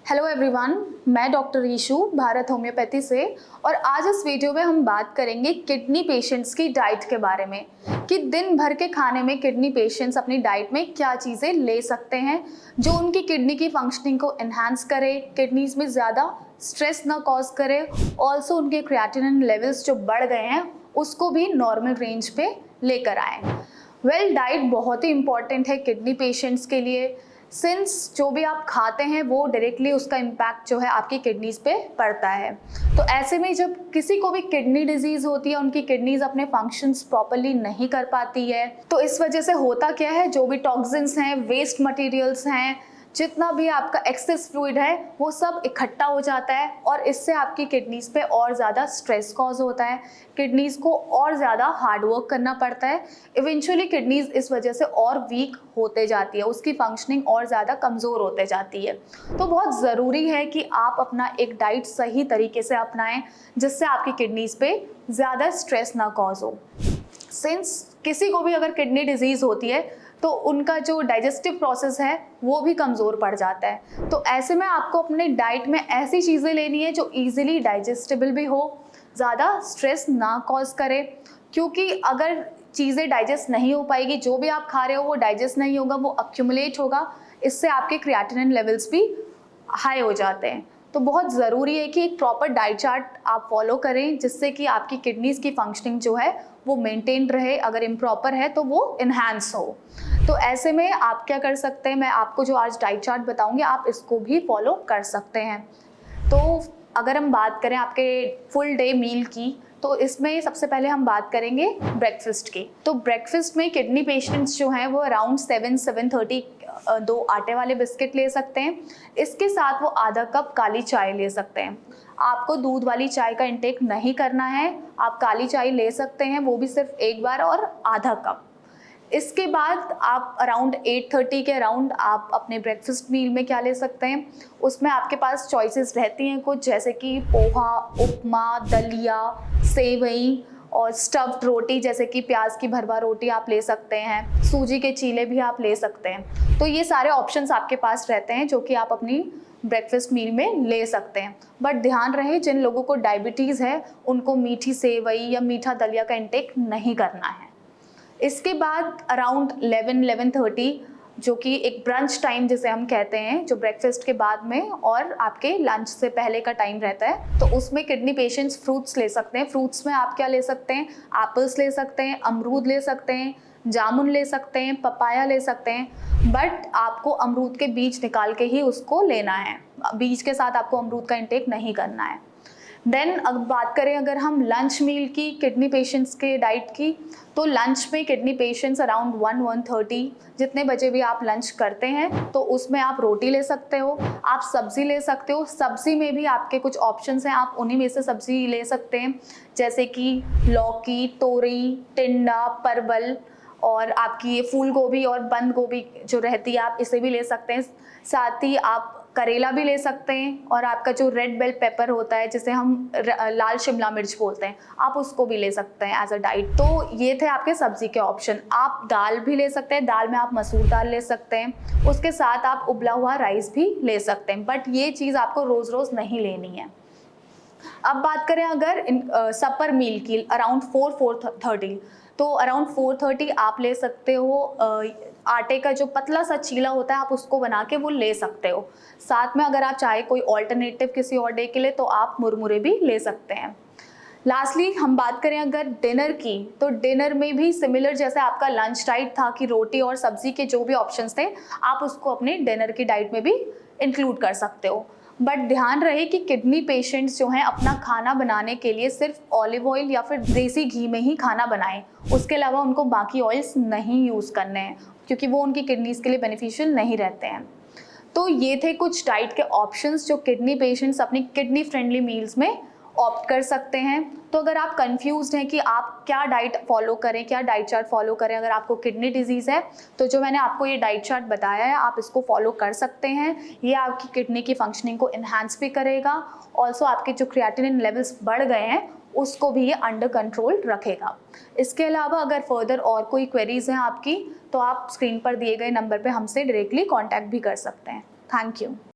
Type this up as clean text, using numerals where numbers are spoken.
Hello everyone, मैं doctor ईशू Bharat homeopathy से। और आज इस वीडियो में हम बात करेंगे किडनी पेशेंट्स की डाइट के बारे में कि दिन भर के खाने में किडनी पेशेंट्स अपनी डाइट में क्या चीज़ें ले सकते हैं जो उनकी किडनी की फंक्शनिंग को इन्हांस करे, किडनीज में ज़्यादा स्ट्रेस ना कॉज करे, ऑल्सो उनके क्रिएटिनिन लेवल्स जो बढ़ गए हैं उसको भी नॉर्मल रेंज पे लेकर आए। डाइट बहुत ही इंपॉर्टेंट है किडनी पेशेंट्स के लिए, सिंस जो भी आप खाते हैं वो डायरेक्टली उसका इम्पैक्ट जो है आपकी किडनीज पे पड़ता है। तो ऐसे में जब किसी को भी किडनी डिजीज़ होती है, उनकी किडनीज अपने फंक्शंस प्रॉपरली नहीं कर पाती है, तो इस वजह से होता क्या है, जो भी टॉक्सिन्स हैं, वेस्ट मटेरियल्स हैं, जितना भी आपका एक्सेस फ्लूइड है वो सब इकट्ठा हो जाता है और इससे आपकी किडनीज पे और ज़्यादा स्ट्रेस कॉज होता है, किडनीज को और ज़्यादा हार्ड वर्क करना पड़ता है। इवेंचुअली किडनीज इस वजह से और वीक होते जाती है, उसकी फंक्शनिंग और ज़्यादा कमज़ोर होते जाती है। तो बहुत ज़रूरी है कि आप अपना एक डाइट सही तरीके से अपनाएं जिससे आपकी किडनीज पे ज़्यादा स्ट्रेस ना कॉज हो। सिंस किसी को भी अगर किडनी डिजीज़ होती है तो उनका जो डाइजेस्टिव प्रोसेस है वो भी कमज़ोर पड़ जाता है। तो ऐसे में आपको अपने डाइट में ऐसी चीज़ें लेनी है जो इजीली डाइजेस्टेबल भी हो, ज़्यादा स्ट्रेस ना कॉज करे, क्योंकि अगर चीज़ें डाइजेस्ट नहीं हो पाएगी, जो भी आप खा रहे हो वो डाइजेस्ट नहीं होगा, वो अक्यूमुलेट होगा, इससे आपके क्रिएटिनिन लेवल्स भी हाई हो जाते हैं। तो बहुत ज़रूरी है कि एक प्रॉपर डाइट चार्ट आप फॉलो करें जिससे कि आपकी किडनीज़ की फंक्शनिंग जो है वो मेंटेन रहे, अगर इम्प्रॉपर है तो वो इन्हांस हो। तो ऐसे में आप क्या कर सकते हैं, मैं आपको जो आज डाइट चार्ट बताऊंगी आप इसको भी फॉलो कर सकते हैं। तो अगर हम बात करें आपके फुल डे मील की, तो इसमें सबसे पहले हम बात करेंगे ब्रेकफास्ट की। तो ब्रेकफास्ट में किडनी पेशेंट्स जो हैं वो अराउंड 7-7:30 दो आटे वाले बिस्किट ले सकते हैं। इसके साथ वो आधा कप काली चाय ले सकते हैं। आपको दूध वाली चाय का इंटेक नहीं करना है, आप काली चाय ले सकते हैं, वो भी सिर्फ एक बार और आधा कप। इसके बाद आप अराउंड 8:30 के अराउंड आप अपने ब्रेकफास्ट मील में क्या ले सकते हैं, उसमें आपके पास चॉइसेस रहती हैं कुछ, जैसे कि पोहा, उपमा, दलिया, सेवई और स्टफ्ड रोटी जैसे कि प्याज की भरवा रोटी आप ले सकते हैं, सूजी के चीले भी आप ले सकते हैं। तो ये सारे ऑप्शंस आपके पास रहते हैं जो कि आप अपनी ब्रेकफास्ट मील में ले सकते हैं। बट ध्यान रहे, जिन लोगों को डायबिटीज़ है उनको मीठी सेवई या मीठा दलिया का इंटेक नहीं करना है। इसके बाद अराउंड 11-11:30 जो कि एक ब्रंच टाइम जिसे हम कहते हैं, जो ब्रेकफास्ट के बाद में और आपके लंच से पहले का टाइम रहता है, तो उसमें किडनी पेशेंट्स फ्रूट्स ले सकते हैं। फ्रूट्स में आप क्या ले सकते हैं, एप्पल्स ले सकते हैं, अमरूद ले सकते हैं, जामुन ले सकते हैं, पपाया ले सकते हैं। बट आपको अमरूद के बीज निकाल के ही उसको लेना है, बीज के साथ आपको अमरूद का इंटेक नहीं करना है। देन अब बात करें अगर हम लंच मील की किडनी पेशेंट्स के डाइट की, तो लंच में किडनी पेशेंट्स अराउंड 1-1:30 जितने बजे भी आप लंच करते हैं तो उसमें आप रोटी ले सकते हो, आप सब्ज़ी ले सकते हो। सब्ज़ी में भी आपके कुछ ऑप्शंस हैं, आप उन्हीं में से सब्ज़ी ले सकते हैं, जैसे कि लौकी, तोरई, टिंडा, परवल और आपकी ये फूल गोभी और बंद गोभी जो रहती है आप इसे भी ले सकते हैं। साथ ही आप करेला भी ले सकते हैं और आपका जो रेड बेल पेपर होता है जिसे हम लाल शिमला मिर्च बोलते हैं, आप उसको भी ले सकते हैं एज अ डाइट। तो ये थे आपके सब्जी के ऑप्शन। आप दाल भी ले सकते हैं, दाल में आप मसूर दाल ले सकते हैं, उसके साथ आप उबला हुआ राइस भी ले सकते हैं, बट ये चीज़ आपको रोज़ रोज़ नहीं लेनी है। अब बात करें अगर सपर मील की अराउंड 4-4:30, तो अराउंड 4:30 आप ले सकते हो आटे का जो पतला सा चीला होता है, आप उसको बना के वो ले सकते हो। साथ में अगर आप चाहे कोई ऑल्टरनेटिव किसी और डे के लिए तो आप मुरमुरे भी ले सकते हैं। लास्टली हम बात करें अगर डिनर की, तो डिनर में भी सिमिलर जैसे आपका लंच डाइट था कि रोटी और सब्जी के जो भी ऑप्शंस थे आप उसको अपने डिनर की डाइट में भी इंक्लूड कर सकते हो। बट ध्यान रहे कि किडनी पेशेंट्स जो हैं अपना खाना बनाने के लिए सिर्फ ऑलिव ऑयल या फिर देसी घी में ही खाना बनाएं, उसके अलावा उनको बाकी ऑयल्स नहीं यूज़ करने हैं क्योंकि वो उनकी किडनीज़ के लिए बेनिफिशियल नहीं रहते हैं। तो ये थे कुछ डाइट के ऑप्शंस जो किडनी पेशेंट्स अपनी किडनी फ्रेंडली मील्स में ऑप्ट कर सकते हैं। तो अगर आप कंफ्यूज्ड हैं कि आप क्या डाइट फॉलो करें, क्या डाइट चार्ट फॉलो करें, अगर आपको किडनी डिजीज़ है तो जो मैंने आपको ये डाइट चार्ट बताया है आप इसको फॉलो कर सकते हैं। ये आपकी किडनी की फंक्शनिंग को इन्हांस भी करेगा, ऑल्सो आपके जो क्रिएटिनिन लेवल्स बढ़ गए हैं उसको भी ये अंडर कंट्रोल रखेगा। इसके अलावा अगर फर्दर और कोई क्वेरीज हैं आपकी तो आप स्क्रीन पर दिए गए नंबर पर हमसे डायरेक्टली कॉन्टैक्ट भी कर सकते हैं। Thank you.